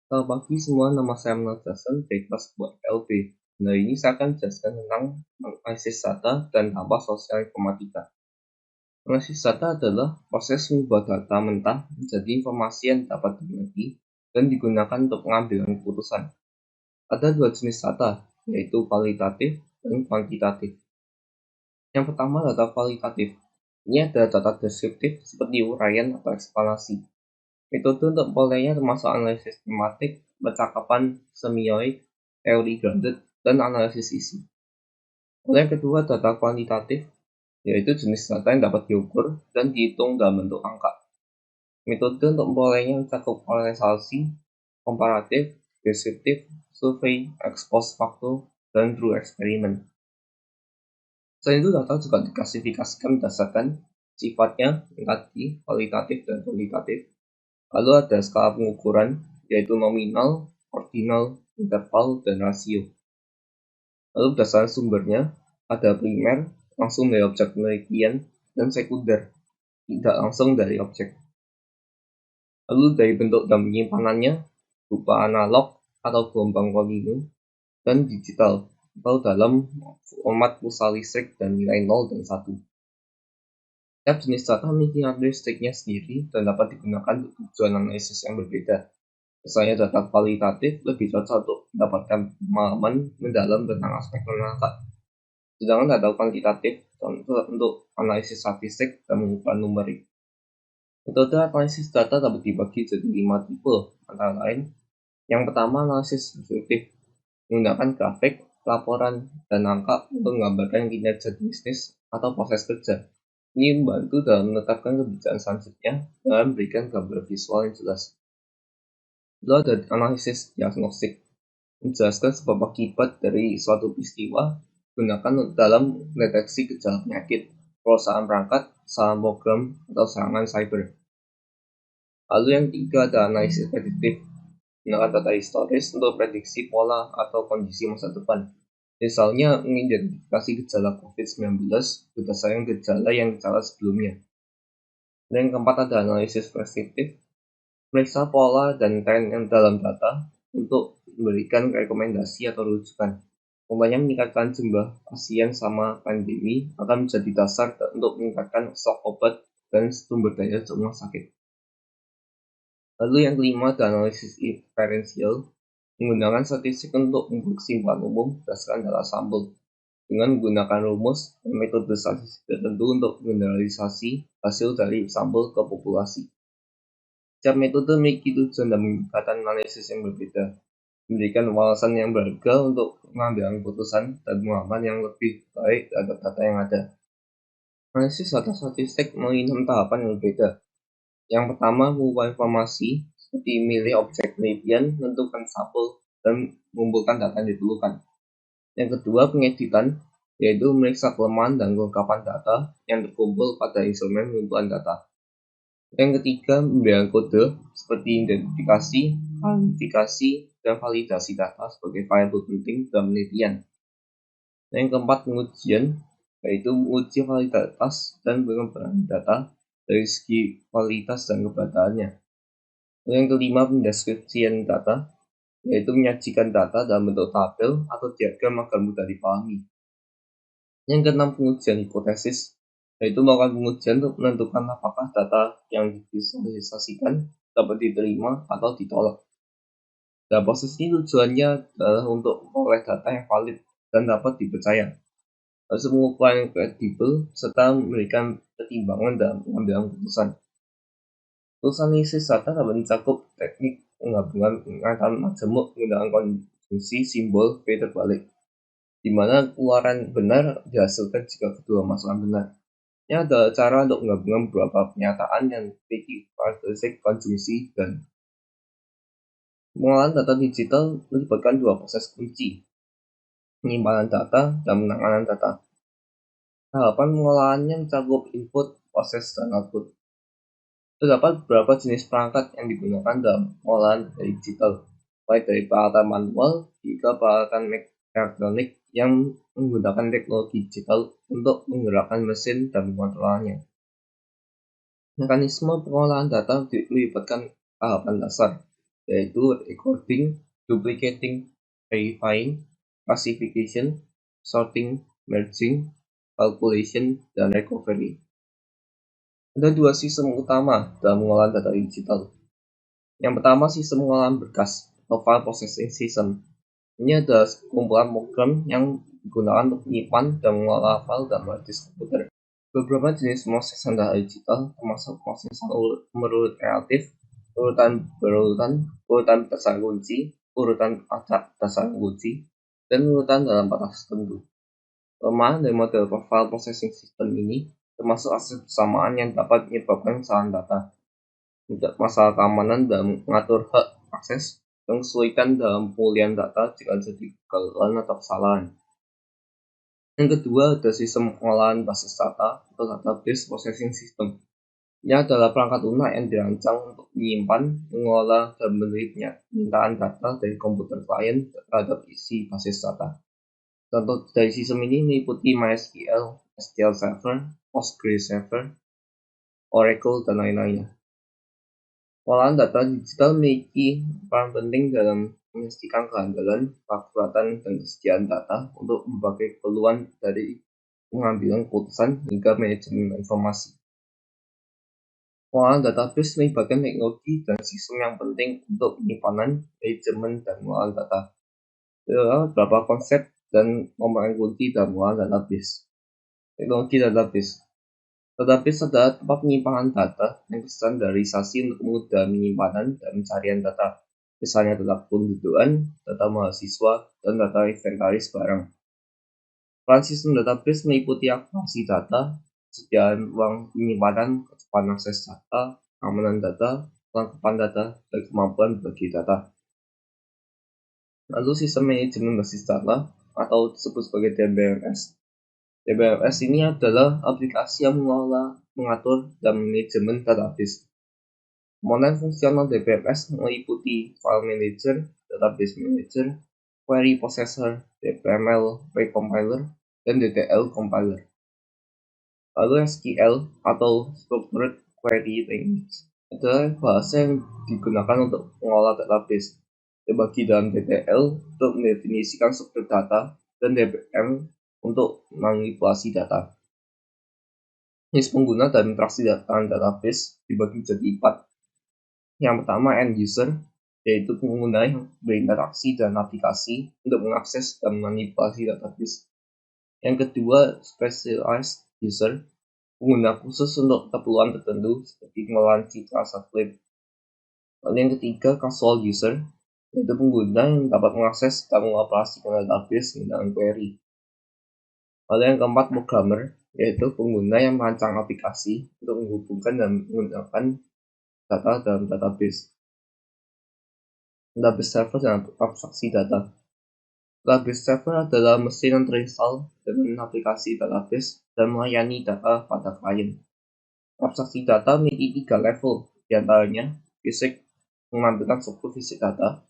Selamat pagi semua, nama saya Muhammad Jason dari kelas 2 LB. Nah, ini saya akan jelaskan tentang analisis data dan dampak sosial informatika. Analisis data adalah proses mengubah data mentah menjadi informasi yang dapat dimengerti dan digunakan untuk pengambilan keputusan. Ada dua jenis data, yaitu kualitatif dan kuantitatif. Yang pertama, data kualitatif. Ini adalah data deskriptif seperti uraian atau eksplanasi. Metode untuk memperolehnya termasuk analisis tematik, percakapan semioik, teori grounded, dan analisis isi. Lalu yang kedua, data kuantitatif, yaitu jenis data yang dapat diukur dan dihitung dalam bentuk angka. Metode untuk memperolehnya mencakup analisasi, komparatif, deskriptif, survei, ex post facto, dan true eksperimen. Selain itu, data juga diklasifikasikan berdasarkan sifatnya yang tadi, kualitatif dan kuantitatif. Lalu ada skala pengukuran, yaitu nominal, ordinal, interval, dan rasio. Lalu berdasarkan sumbernya, ada primer, langsung dari objek penelitian, dan sekunder, tidak langsung dari objek. Lalu dari bentuk dan penyimpanannya, berupa analog atau gelombang kontinu, dan digital, atau dalam format pulsa listrik dan nilai 0 dan 1. Setiap jenis data memiliki karakteristiknya sendiri dan dapat digunakan untuk tujuan analisis yang berbeda. Misalnya data kualitatif lebih cocok untuk mendapatkan pemahaman mendalam tentang aspek non-angka. Sedangkan data kuantitatif contoh untuk analisis statistik dan pengukuran numerik. Metode analisis data dapat dibagi jadi 5 tipe, antara lain. Yang pertama, analisis deskriptif, menggunakan grafik, laporan, dan angka untuk menggambarkan kinerja bisnis atau proses kerja. Ini membantu dalam menetapkan kebijakan selanjutnya dan memberikan gambar visual yang jelas. Lalu ada analisis diagnostik, menjelaskan sebab akibat dari suatu peristiwa digunakan dalam mendeteksi gejala penyakit, perusahaan perangkat, salah program, atau serangan cyber. Lalu yang ketiga ada analisis prediktif, menggunakan data historis untuk prediksi pola atau kondisi masa depan. Misalnya mengidentifikasi gejala COVID-19 berdasarkan gejala sebelumnya. Dan yang keempat ada analisis preskriptif, periksa pola dan tren yang dalam data untuk memberikan rekomendasi atau rujukan. Umpamanya meningkatkan jumlah pasien sama pandemi akan menjadi dasar untuk meningkatkan stok obat dan sumber daya rumah sakit. Lalu yang kelima ada analisis inferensial, menggunakan statistik untuk membuat kesimpulan umum berdasarkan data sampel dengan menggunakan rumus dan metode statistik tertentu untuk generalisasi hasil dari sampel ke populasi. Setiap metode memiliki tujuan dan pendekatan analisis yang berbeda, memberikan wawasan yang berharga untuk mengambil keputusan dan pemahaman yang lebih baik terhadap data yang ada. Analisis data statistik melalui 6 tahapan yang berbeda. Yang pertama, mengubah informasi seperti memilih objek penelitian, menentukan sampel, dan mengumpulkan data yang diperlukan. Yang kedua, pengeditan, yaitu memeriksa kelemahan dan kelengkapan data yang terkumpul pada instrumen pengumpulan data. Yang ketiga, memberikan kode seperti identifikasi, klasifikasi, dan validasi data sebagai variabel penting dalam penelitian. Yang keempat, pengujian, yaitu menguji validitas dan pengembangan data dari segi kualitas dan keberadaannya. Yang kelima, pendeskripsian data, yaitu menyajikan data dalam bentuk tabel atau diagram agar mudah dipahami. Yang keenam, pengujian hipotesis, yaitu melakukan pengujian untuk menentukan apakah data yang divisualisasikan dapat diterima atau ditolak. Dan proses ini tujuannya adalah untuk memperoleh data yang valid dan dapat dipercaya, harus mengukur yang kredibel, serta memberikan pertimbangan dalam pengambilan keputusan. Terus analisis data dapat mencakup teknik penggabungan pengangkatan majemuk menggunakan konjungsi simbol V terbalik, di mana keluaran benar dihasilkan jika kedua masukan benar. Ini adalah cara untuk menggabungkan beberapa pernyataan yang memiliki karakteristik konjungsi dan pengolahan data digital melibatkan dua proses kunci, penyimpanan data dan penanganan data. Tahapan pengolahannya mencakup input, proses, dan output. Terdapat beberapa jenis perangkat yang digunakan dalam pengolahan data digital, baik dari peralatan manual hingga peralatan elektronik yang menggunakan teknologi digital untuk menggerakkan mesin dan mengontrolnya. Mekanisme pengolahan data melibatkan tahapan dasar, yaitu recording, duplicating, verifying, classification, sorting, merging, calculation, dan recovery. Ada dua sistem utama dalam pengolahan data digital. Yang pertama, sistem pengolahan berkas atau file processing system. Ini adalah kumpulan program yang digunakan untuk menyimpan dan mengolah file dalam hard disk komputer. Beberapa jenis prosesan data digital termasuk prosesan merurut relatif, urutan berurutan, urutan berdasarkan kunci, urutan acak berdasarkan kunci, dan urutan dalam batas tertentu. Kelemahan dari model file processing system ini termasuk akses bersamaan yang dapat menyebabkan kesalahan data, masalah keamanan dalam mengatur hak akses, dan kesulitan dalam pemulihan data jika terjadi kegagalan atau kesalahan. Yang kedua ada sistem pengolahan basis data atau database processing system. Ini adalah perangkat lunak yang dirancang untuk menyimpan, mengolah, dan menerima permintaan data dari komputer klien terhadap isi basis data. Contoh dari sistem ini meliputi MySQL, SQL Server, PostgreSQL, Oracle, dan lain-lainnya. Pengolahan data digital memiliki peran penting dalam memastikan kehandalan, keakuratan, dan kesediaan data untuk berbagai keperluan dari pengambilan keputusan hingga manajemen informasi. Pengolahan database melibatkan teknologi dan sistem yang penting untuk penyimpanan, manajemen, dan pengolahan data. Ada beberapa konsep dan komponen kunci dalam pengolahan database. Teknologi database. Database adalah tempat penyimpanan data yang terstandarisasi untuk kemudahan penyimpanan dan pencarian data, misalnya data kependudukan, data mahasiswa, dan data inventaris barang. Peran sistem database meliputi akurasi data, kesediaan ruang penyimpanan, kecepatan akses data, keamanan data, kelengkapan data, dan kemampuan berbagi data. Lalu sistem manajemen basis data atau disebut sebagai DBMS. DBMS ini adalah aplikasi yang mengelola, mengatur, dan manajemen database. Komponen fungsional DBMS meliputi File Manager, Database Manager, Query Processor, DBML Recompiler, dan DTL Compiler. Lalu SQL atau Structured Query Language adalah bahasa yang digunakan untuk mengolah database. Dibagi dalam DTL untuk mendefinisikan struktur data dan DBM untuk manipulasi data. Jenis pengguna dan interaksi dalam database dibagi menjadi 4. Yang pertama, end user, yaitu pengguna yang berinteraksi dengan aplikasi untuk mengakses dan manipulasi database. Yang kedua, specialized user, pengguna khusus untuk keperluan tertentu seperti pengolahan citra satelit. Lalu yang ketiga, casual user, yaitu pengguna yang dapat mengakses dan mengoperasikan database menggunakan query. Lalu yang keempat, programmer, yaitu pengguna yang merancang aplikasi untuk menghubungkan dan menggunakan data dalam database. Database server dan abstraksi data. Database server adalah mesin yang terinstall dengan aplikasi database dan melayani data pada klien. Abstraksi data memiliki 3 level, diantaranya fisik, mengampilkan struktur fisik data,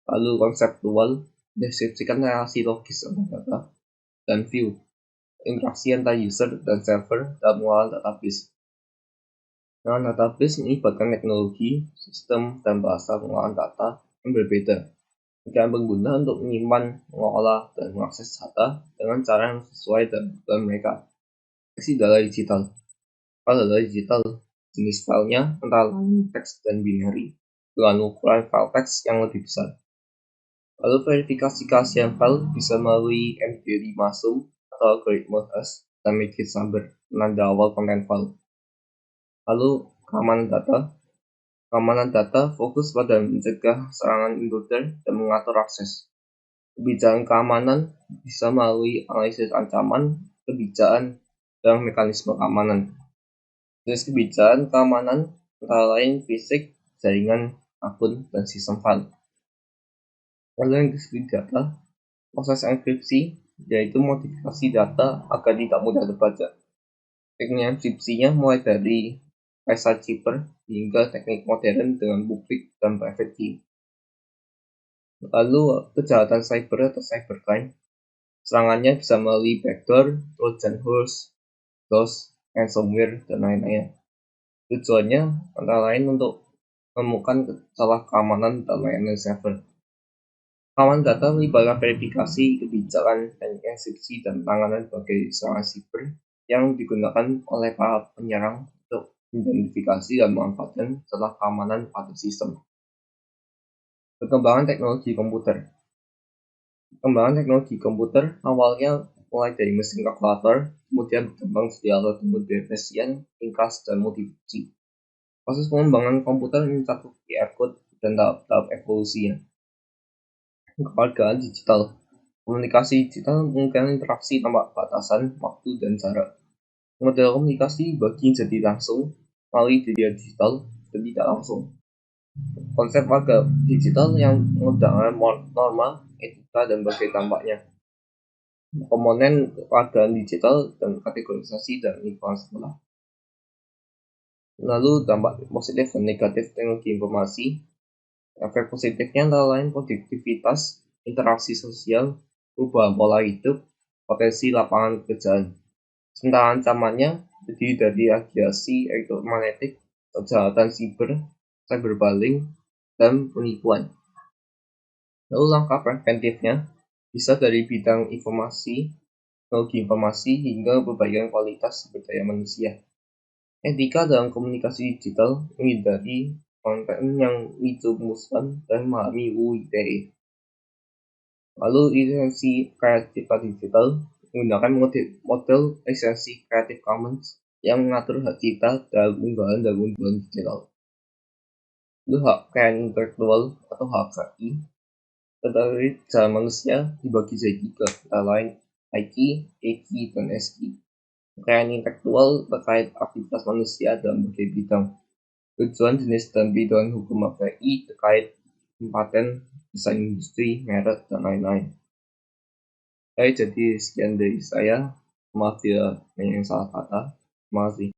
lalu konseptual, mendeskripsikan relasi logis antar data, dan view, interaksi antar user dan server dalam pengolahan database. Pengolahan database melibatkan teknologi, sistem, dan bahasa pengolahan data yang berbeda. Dengan pengguna untuk menyimpan, mengolah, dan mengakses data dengan cara yang sesuai dengan kebutuhan mereka. Isi data digital. File data digital, jenis filenya antara lain teks dan binary, dengan ukuran file teks yang lebih besar. Lalu verifikasi keaslian file bisa melalui MD5 sum atau algoritma hash dan magic number, penanda awal konten file. Lalu keamanan data. Keamanan data fokus pada mencegah serangan intruder dan mengatur akses. Kebijakan keamanan bisa melalui analisis ancaman, kebijakan, dan mekanisme keamanan. Jenis kebijakan keamanan antara lain fisik, jaringan, akun, dan sistem file. Lalu yang disebut data, proses enkripsi, yaitu modifikasi data agar tidak mudah terbaca. Teknik enkripsinya mulai dari cipher hingga teknik modern dengan public dan private key. Lalu kejahatan cyber atau cybercrime, serangannya bisa melalui backdoor, trojan horse, DOS, ransomware, dan lain-lainnya. Tujuannya antara lain untuk menemukan celah keamanan dan layanan server. Keamanan data melibatkan verifikasi kebijakan dan enkripsi dan penanganan berbagai serangan siber yang digunakan oleh para penyerang untuk mengidentifikasi dan memanfaatkan celah keamanan pada sistem. Perkembangan teknologi komputer. Perkembangan teknologi komputer awalnya mulai dari mesin kalkulator, kemudian berkembang jadi alat pemodel Bayesian, ringkas, dan multifungsi. Proses pengembangan komputer mencakup QR code dan tahap-tahap evolusinya. Kekeluargaan digital. Komunikasi digital memungkinkan interaksi tanpa batasan, waktu, dan jarak. Model komunikasi dibagi jadi langsung, melalui media digital, dan tidak langsung. Konsep warga digital yang menggunakan norma, etika, dan berbagai dampaknya. Komponen warga digital dan kategorisasi dan lingkungan sekolah. Lalu dampak positif dan negatif teknologi informasi. Efek positifnya antara lain produktivitas, interaksi sosial, perubahan pola hidup, potensi lapangan pekerjaan. Sementara ancamannya terdiri dari radiasi elektromagnetik, kejahatan siber, cyberbullying, dan penipuan. Lalu langkah preventifnya bisa dari bidang informasi, teknologi informasi, hingga perbaikan kualitas sumber daya manusia. Etika dalam komunikasi digital menghindari konten yang memicu pemusuhan dan memahami UU ITE. Lalu lisensi kreatif digital menggunakan model lisensi Creative Commons yang mengatur hak cipta dalam unggahan dan unduhan digital. Lalu hak kekayaan intelektual atau hak HKI terkait jalan manusia dibagi jadi tiga, antara lain IP, EQ, dan SQ. Kekayaan intelektual terkait aktivitas manusia dalam berbagai bidang. Tujuan jenis dan bidang hukum HKI terkait paten, desain industri, merek, dan lain-lain. Jadi sekian dari saya. Maaf ya yang salah kata. Terima kasih.